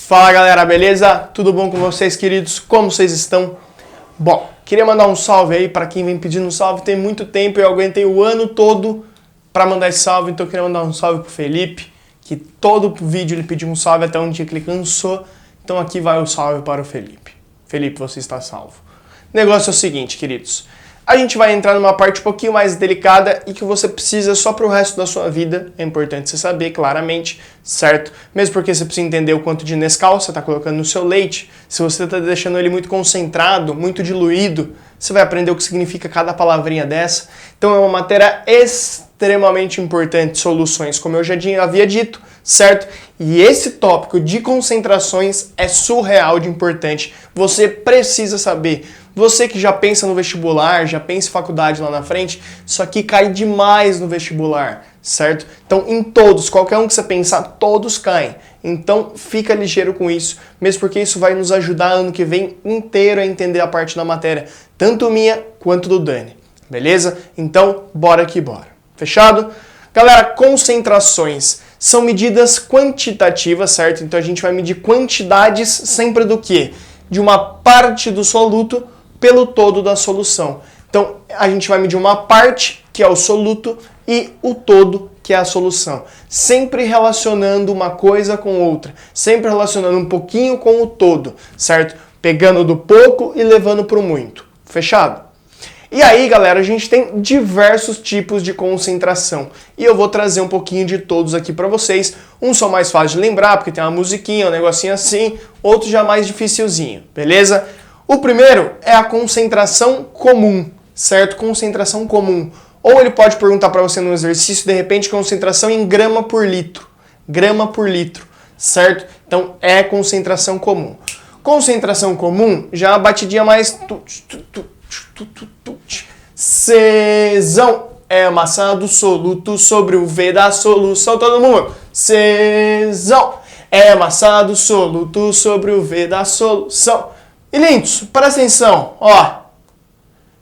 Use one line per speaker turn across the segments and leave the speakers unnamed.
Fala galera, beleza? Tudo bom com vocês, queridos? Como vocês estão? Bom, queria mandar um salve aí para quem vem pedindo um salve. Tem muito tempo, eu aguentei o ano todo para mandar esse salve, então eu queria mandar um salve pro Felipe, que todo vídeo ele pediu um salve até um dia que ele cansou. Então aqui vai o salve para o Felipe. Felipe, você está salvo. O negócio é o seguinte, queridos. A gente vai entrar numa parte um pouquinho mais delicada e que você precisa só pro resto da sua vida. É importante você saber claramente, certo? Mesmo porque você precisa entender o quanto de Nescau você está colocando no seu leite. Se você está deixando ele muito concentrado, muito diluído, você vai aprender o que significa cada palavrinha dessa. Então é uma matéria extremamente importante, soluções, como eu já havia dito, certo? E esse tópico de concentrações é surreal de importante. Você precisa saber. Você que já pensa no vestibular, já pensa em faculdade lá na frente, isso aqui cai demais no vestibular, certo? Então, em todos, qualquer um que você pensar, todos caem. Então, fica ligeiro com isso, mesmo porque isso vai nos ajudar ano que vem inteiro a entender a parte da matéria, tanto minha quanto do Dani, beleza? Então, bora que bora. Fechado? Galera, concentrações são medidas quantitativas, certo? Então, a gente vai medir quantidades sempre do quê? De uma parte do soluto pelo todo da solução. Então, a gente vai medir uma parte, que é o soluto, e o todo, que é a solução. Sempre relacionando uma coisa com outra. Sempre relacionando um pouquinho com o todo, certo? Pegando do pouco e levando para o muito. Fechado? E aí, galera, a gente tem diversos tipos de concentração. E eu vou trazer um pouquinho de todos aqui para vocês. Uns são mais fáceis de lembrar, porque tem uma musiquinha, um negocinho assim. Outros já mais dificilzinho, beleza? O primeiro é a concentração comum, certo? Concentração comum. Ou ele pode perguntar para você no exercício, de repente, concentração em grama por litro. Grama por litro, certo? Então, é concentração comum. Concentração comum, já a batidinha mais... Czão é a massa do soluto sobre o V da solução. Todo mundo. Czão é a massa do soluto sobre o V da solução. E lindos, presta atenção, ó.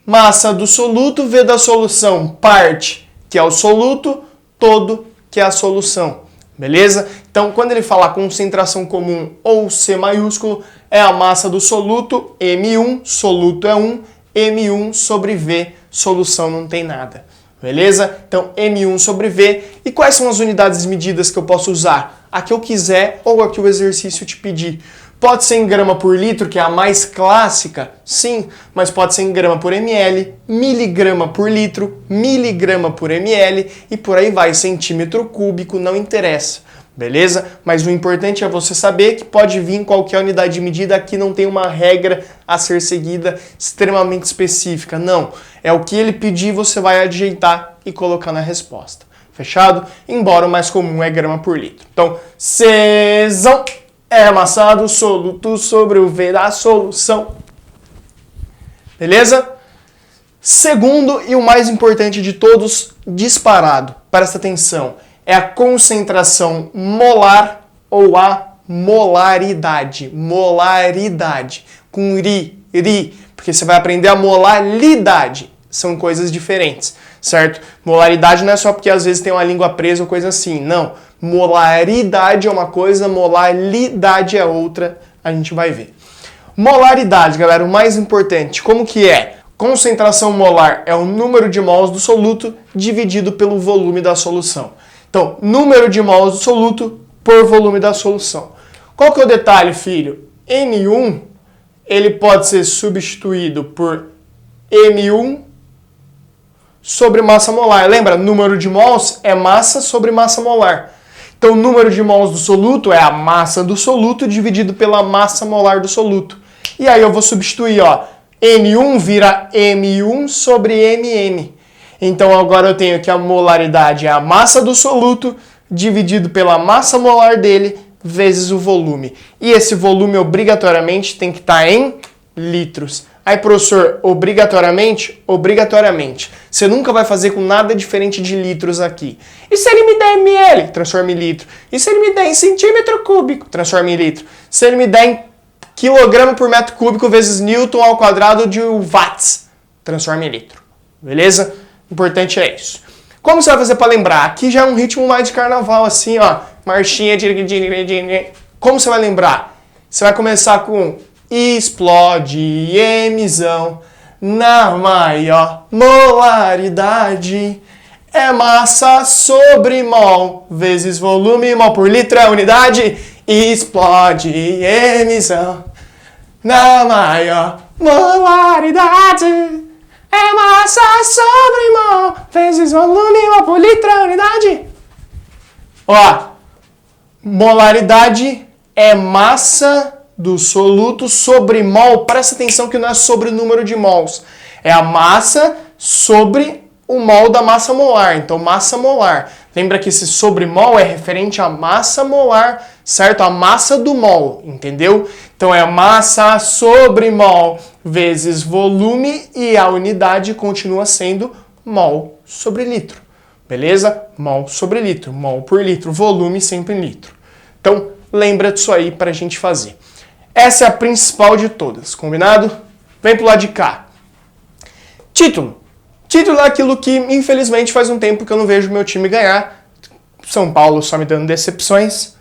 Massa do soluto, V da solução, parte, que é o soluto, todo, que é a solução. Beleza? Então, quando ele falar concentração comum ou C maiúsculo, é a massa do soluto, M1, soluto é 1, M1 sobre V, solução não tem nada. Beleza? Então, M1 sobre V. E quais são as unidades medidas que eu posso usar? A que eu quiser ou a que o exercício te pedir. Pode ser em grama por litro, que é a mais clássica, sim, mas pode ser em grama por ml, miligrama por litro, miligrama por ml e por aí vai, centímetro cúbico, não interessa, beleza? Mas o importante é você saber que pode vir em qualquer unidade de medida, aqui não tem uma regra a ser seguida extremamente específica, não. É o que ele pedir, você vai ajeitar e colocar na resposta, fechado? Embora o mais comum é grama por litro. Então, Czão é a massa do soluto sobre o V da solução. Beleza? Segundo e o mais importante de todos, disparado, presta atenção, é a concentração molar ou a molaridade. Molaridade, com ri, porque você vai aprender a molaridade. São coisas diferentes, certo? Molaridade não é só porque às vezes tem uma língua presa ou coisa assim, não. Molaridade é uma coisa, molaridade é outra, a gente vai ver. Molaridade, galera, o mais importante, como que é? Concentração molar é o número de mols do soluto dividido pelo volume da solução. Então, número de mols do soluto por volume da solução. Qual que é o detalhe, filho? M1, ele pode ser substituído por M1 sobre massa molar. Lembra, número de mols é massa sobre massa molar. Então, o número de mols do soluto é a massa do soluto dividido pela massa molar do soluto. E aí eu vou substituir, ó, N1 vira M1 sobre MM. Então, agora eu tenho que a molaridade é a massa do soluto dividido pela massa molar dele vezes o volume. E esse volume, obrigatoriamente, tem que estar em litros. Aí, professor, obrigatoriamente? Obrigatoriamente. Você nunca vai fazer com nada diferente de litros aqui. E se ele me der ml? Transforma em litro. E se ele me der em centímetro cúbico? Transforma em litro. Se ele me der em quilograma por metro cúbico vezes newton ao quadrado de watts? Transforma em litro. Beleza? O importante é isso. Como você vai fazer para lembrar? Aqui já é um ritmo mais de carnaval, assim, ó. Marchinha de... Como você vai lembrar? Você vai começar com explode emissão na maior molaridade. É massa sobre mol vezes volume, mol por litro é unidade. Explode emissão na maior molaridade. É massa sobre mol vezes volume, mol por litro é unidade. Ó, molaridade é massa do soluto sobre mol. Presta atenção que não é sobre o número de mols. É a massa sobre o mol da massa molar. Então, massa molar. Lembra que esse sobre mol é referente à massa molar, certo? A massa do mol, entendeu? Então, é massa sobre mol vezes volume e a unidade continua sendo mol sobre litro. Beleza? Mol sobre litro. Mol por litro. Volume sempre em litro. Então, lembra disso aí para a gente fazer. Essa é a principal de todas, combinado? Vem pro lado de cá. Título. Título é aquilo que, infelizmente, faz um tempo que eu não vejo meu time ganhar. São Paulo só me dando decepções.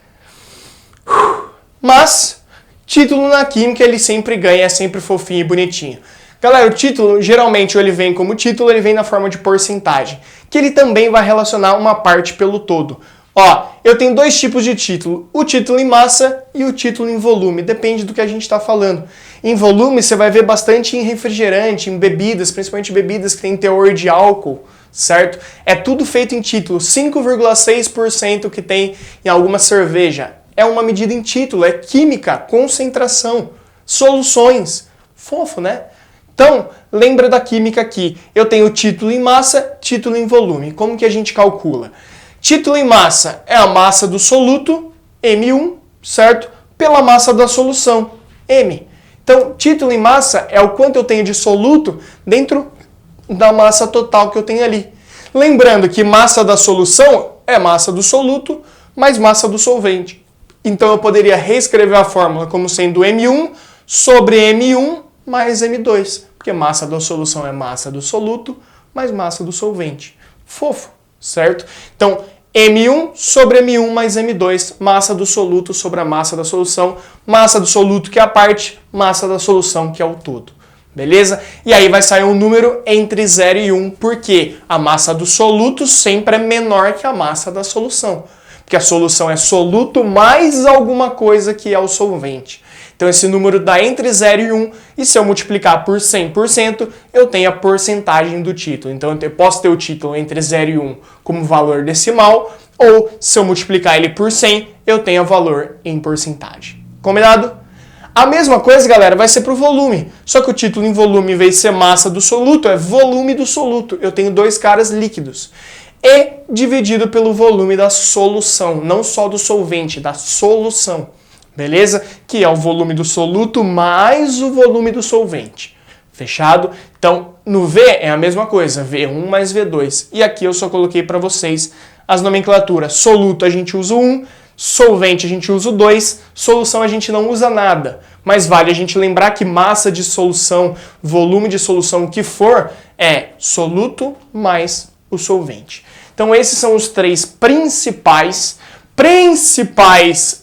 Mas, título na química ele sempre ganha, é sempre fofinho e bonitinho. Galera, o título, geralmente, ele vem como título, ele vem na forma de porcentagem, que ele também vai relacionar uma parte pelo todo. Ó, eu tenho dois tipos de título, o título em massa e o título em volume, depende do que a gente está falando. Em volume você vai ver bastante em refrigerante, em bebidas, principalmente bebidas que têm teor de álcool, certo? É tudo feito em título, 5,6% que tem em alguma cerveja. É uma medida em título, é química, concentração, soluções. Fofo, né? Então, lembra da química aqui. Eu tenho título em massa, título em volume. Como que a gente calcula? Título em massa é a massa do soluto, M1, certo? Pela massa da solução, M. Então, título em massa é o quanto eu tenho de soluto dentro da massa total que eu tenho ali. Lembrando que massa da solução é massa do soluto mais massa do solvente. Então, eu poderia reescrever a fórmula como sendo M1 sobre M1 mais M2. Porque massa da solução é massa do soluto mais massa do solvente. Fofo. Certo? Então, M1 sobre M1 mais M2, massa do soluto sobre a massa da solução, massa do soluto que é a parte, massa da solução que é o todo. Beleza? E aí vai sair um número entre 0 e 1, porque a massa do soluto sempre é menor que a massa da solução. Porque a solução é soluto mais alguma coisa que é o solvente. Então esse número dá entre 0 e 1, e se eu multiplicar por 100%, eu tenho a porcentagem do título. Então eu posso ter o título entre 0 e 1 como valor decimal, ou se eu multiplicar ele por 100, eu tenho o valor em porcentagem. Combinado? A mesma coisa, galera, vai ser para o volume. Só que o título em volume, em vez de ser massa do soluto, é volume do soluto. Eu tenho dois caras líquidos. E dividido pelo volume da solução, não só do solvente, da solução. Beleza? Que é o volume do soluto mais o volume do solvente. Fechado? Então, no V é a mesma coisa, V1 mais V2. E aqui eu só coloquei para vocês as nomenclaturas. Soluto a gente usa o 1, solvente a gente usa o 2, solução a gente não usa nada. Mas vale a gente lembrar que massa de solução, volume de solução, o que for, é soluto mais o solvente. Então esses são os três principais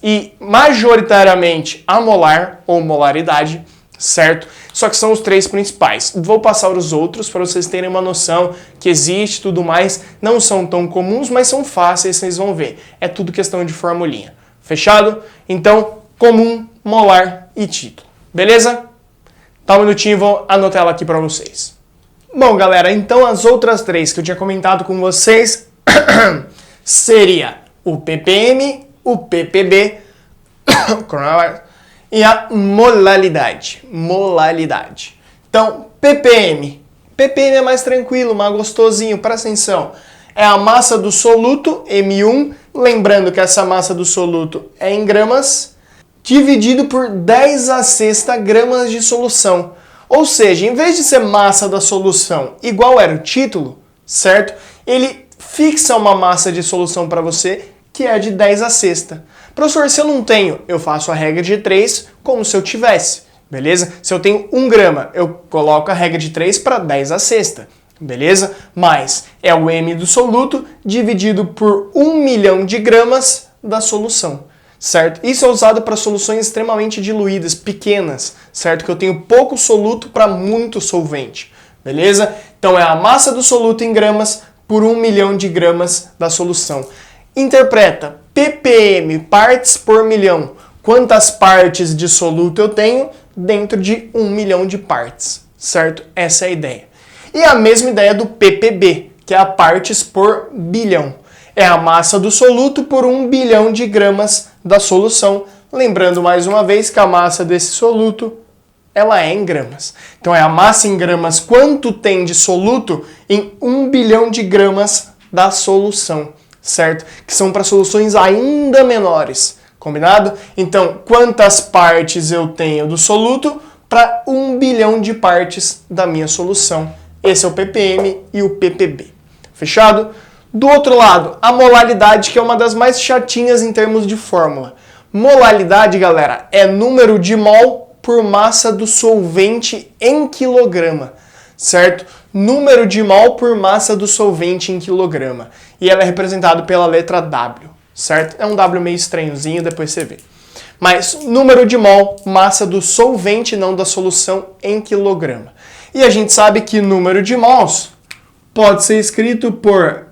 e majoritariamente amolar ou molaridade, certo? Só que são os três principais. Vou passar os outros para vocês terem uma noção que existe e tudo mais. Não são tão comuns, mas são fáceis, vocês vão ver. É tudo questão de formulinha. Fechado? Então, comum, molar e título. Beleza? Tá um minutinho e vou anotar ela aqui para vocês. Bom, galera, então as outras três que eu tinha comentado com vocês seria o ppm, o ppb e a molalidade. Então, ppm. ppm é mais tranquilo, mais gostosinho, presta atenção. É a massa do soluto, M1, lembrando que essa massa do soluto é em gramas, dividido por 10 a sexta gramas de solução. Ou seja, em vez de ser massa da solução igual era o título, certo? Ele fixa uma massa de solução para você que é de 10 a sexta. Professor, se eu não tenho, eu faço a regra de 3 como se eu tivesse, beleza? Se eu tenho 1 grama, eu coloco a regra de 3 para 10 a sexta, beleza? Mas é o M do soluto dividido por 1 milhão de gramas da solução. certo? Isso é usado para soluções extremamente diluídas, pequenas, certo? Que eu tenho pouco soluto para muito solvente, beleza? Então é a massa do soluto em gramas por 1 milhão de gramas da solução. Interpreta ppm, partes por milhão. Quantas partes de soluto eu tenho dentro de 1 milhão de partes, certo? Essa é a ideia. E a mesma ideia do ppb, que é a partes por bilhão. É a massa do soluto por 1 bilhão de gramas da solução. Lembrando mais uma vez que a massa desse soluto, ela é em gramas. Então é a massa em gramas, quanto tem de soluto em 1 bilhão de gramas da solução, certo? Que são para soluções ainda menores, combinado? Então, quantas partes eu tenho do soluto para 1 bilhão de partes da minha solução? Esse é o ppm e o ppb. Fechado? Do outro lado, a molaridade, que é uma das mais chatinhas em termos de fórmula. Molaridade, galera, é número de mol por massa do solvente em quilograma, certo? Número de mol por massa do solvente em quilograma. E ela é representada pela letra W, certo? É um W meio estranhozinho, depois você vê. Mas número de mol, massa do solvente, não da solução, em quilograma. E a gente sabe que número de mols pode ser escrito por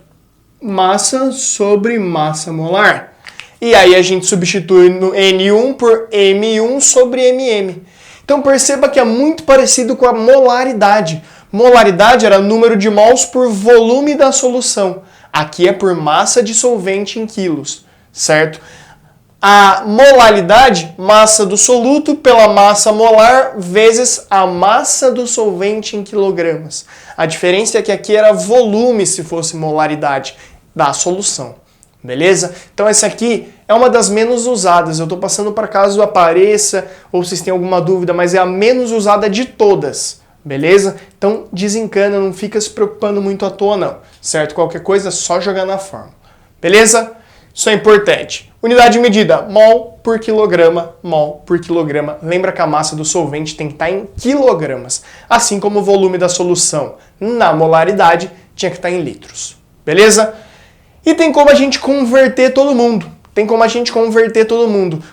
massa sobre massa molar. E aí a gente substitui no N1 por M1 sobre MM. Então perceba que é muito parecido com a molaridade. Molaridade era número de mols por volume da solução. Aqui é por massa de solvente em quilos, certo? A molaridade, massa do soluto pela massa molar vezes a massa do solvente em quilogramas. A diferença é que aqui era volume se fosse molaridade da solução, beleza? Então essa aqui é uma das menos usadas. Eu estou passando para caso apareça ou vocês têm alguma dúvida, mas é a menos usada de todas, beleza? Então desencana, não fica se preocupando muito à toa não, certo? Qualquer coisa é só jogar na fórmula, beleza? Isso é importante. Unidade de medida, mol por quilograma, mol por quilograma. Lembra que a massa do solvente tem que estar em quilogramas, assim como o volume da solução na molaridade tinha que estar em litros, beleza? E tem como a gente converter todo mundo.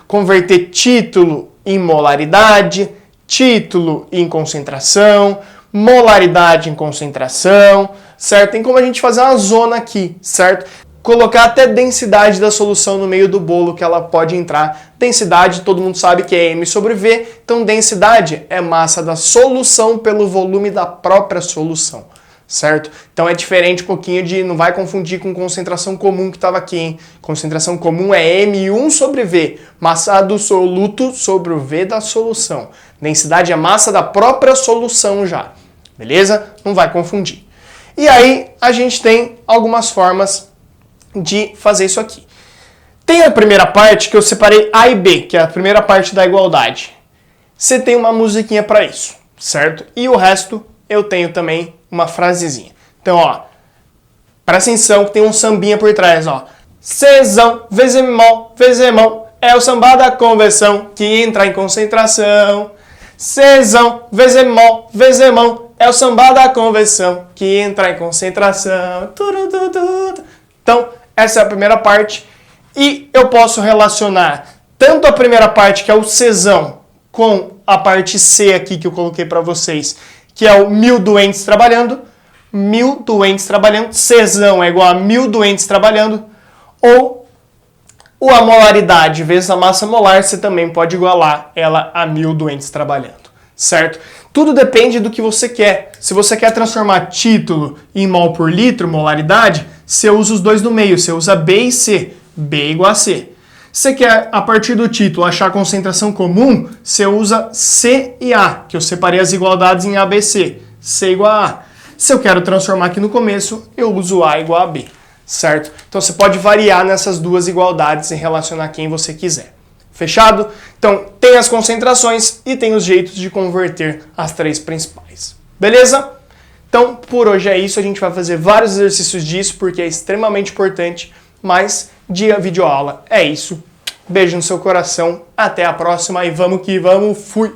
Converter título em molaridade, título em concentração, molaridade em concentração, certo? Tem como a gente fazer uma zona aqui, certo? Colocar até densidade da solução no meio do bolo que ela pode entrar. Densidade, todo mundo sabe que é M sobre V, então densidade é massa da solução pelo volume da própria solução, certo? Então é diferente um pouquinho de, não vai confundir com concentração comum que estava aqui, hein? Concentração comum é M1 sobre V, massa do soluto sobre o V da solução. Densidade é massa da própria solução já, beleza? Não vai confundir. E aí a gente tem algumas formas de fazer isso aqui. Tem a primeira parte que eu separei A e B, que é a primeira parte da igualdade. Você tem uma musiquinha para isso, certo? E o resto eu tenho também uma frasezinha. Então, ó, presta atenção que tem um sambinha por trás, ó. Cezão, vezemol, vezemol, é o samba da conversão que entra em concentração. Cezão, vezemol, vezemol, é o samba da conversão que entra em concentração. Então, essa é a primeira parte. E eu posso relacionar tanto a primeira parte, que é o Czão, com a parte C aqui que eu coloquei para vocês, que é o 1000 doentes trabalhando. 1000 doentes trabalhando. Czão é igual a 1000 doentes trabalhando. Ou a molaridade vezes a massa molar, você também pode igualar ela a 1000 doentes trabalhando, certo? Tudo depende do que você quer. Se você quer transformar título em mol por litro, molaridade, você usa os dois no meio, você usa B e C. B igual a C. Se você quer, a partir do título, achar a concentração comum, você usa C e A, que eu separei as igualdades em ABC. C igual a A. Se eu quero transformar aqui no começo, eu uso A igual a B, certo? Então você pode variar nessas duas igualdades e relacionar quem você quiser. Fechado? Então, tem as concentrações e tem os jeitos de converter as três principais. Beleza? Então, por hoje é isso. A gente vai fazer vários exercícios disso, porque é extremamente importante, mas dia videoaula é isso. Beijo no seu coração. Até a próxima e vamos que vamos. Fui!